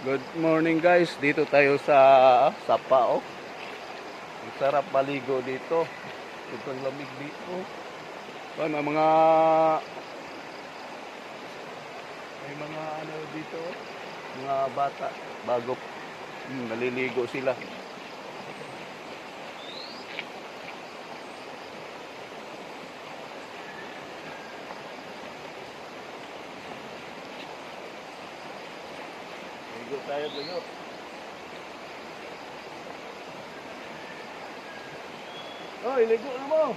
Good morning guys, dito tayo sa Pao. Ang sarap maligo dito. Sobrang lamig dito. May mga ano dito, mga bata bago naliligo sila. Ligo tayo, ligo. Oh, ligo na mo.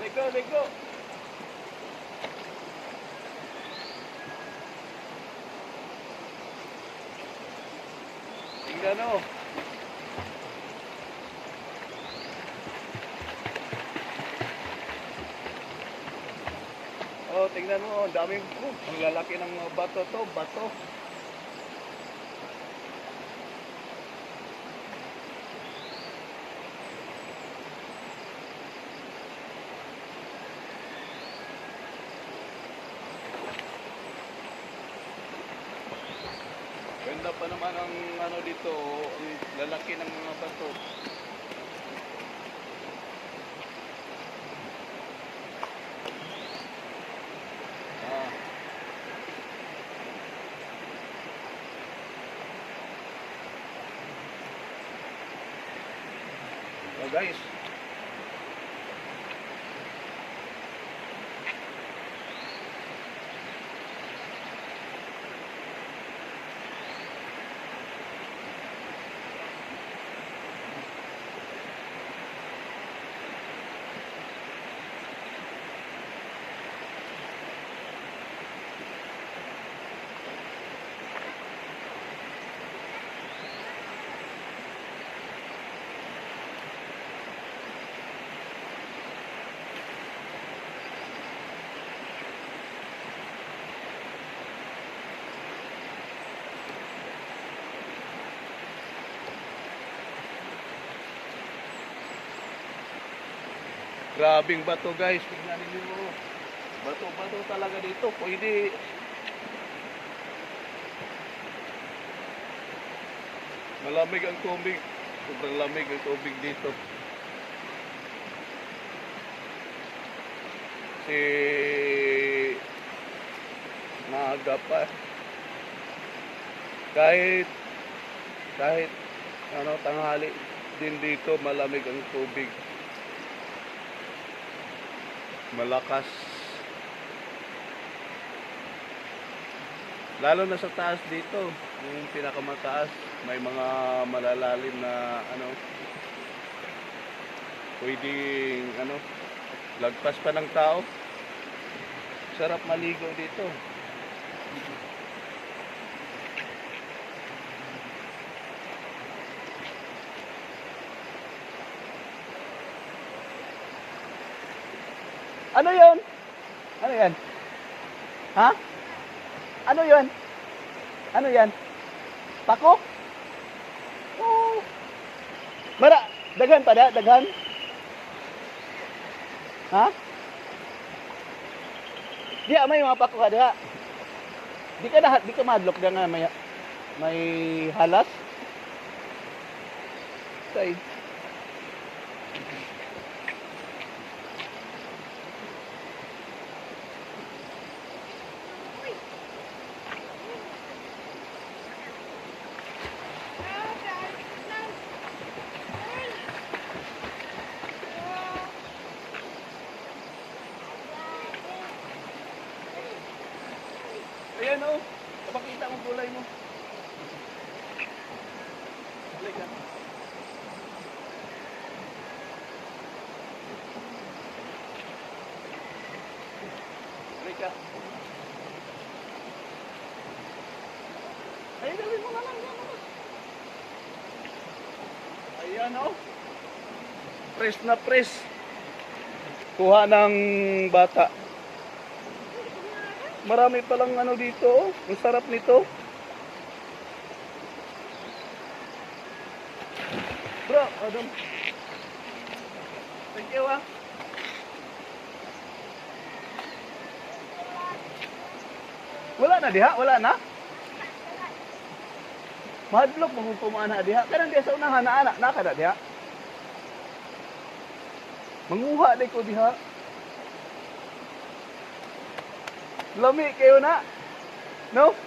Ligo, ligo. Tingnan o. Oh, tingnan mo, ang daming ang lalaki ng bato to, bato. Ganda pa naman ang ano dito, ang lalaki ng mga bato. Oh guys. Grabing bato guys, tingnan niyo. Bato-bato talaga dito. Pwede malamig ang tubig. Sobrang lamig ang tubig dito. Kasi maaga pa. Kahit ano tanghali din dito malamig ang tubig. Malakas. Lalo na sa taas dito, yung pinakamataas, may mga malalalim na ano, pwedeng ano, lagpas pa ng tao. Sarap maligo dito. Ano yun? Ano yan? Ha? Ano yun? Ano yan? Pako? Oh. Daghan pa da? Daghan? Ha? Di may mga pako ka da. Di ka madlok da nga may halas. Say. Ayan o, kapakita mo gulay mo. Halika. Halika. Ayan, gawin mo nga lang. Ayan o. Press na press. Kuha ng bata. Marami palang ano dito, oh. Ang sarap nito. Bro, Adam. Thank you, ah. Wala na diha, wala na. Madlok mo pumana diha. Kanang diha sa unahan na anak na kada diha. Manguha day ko diha. Lami kayo na. No?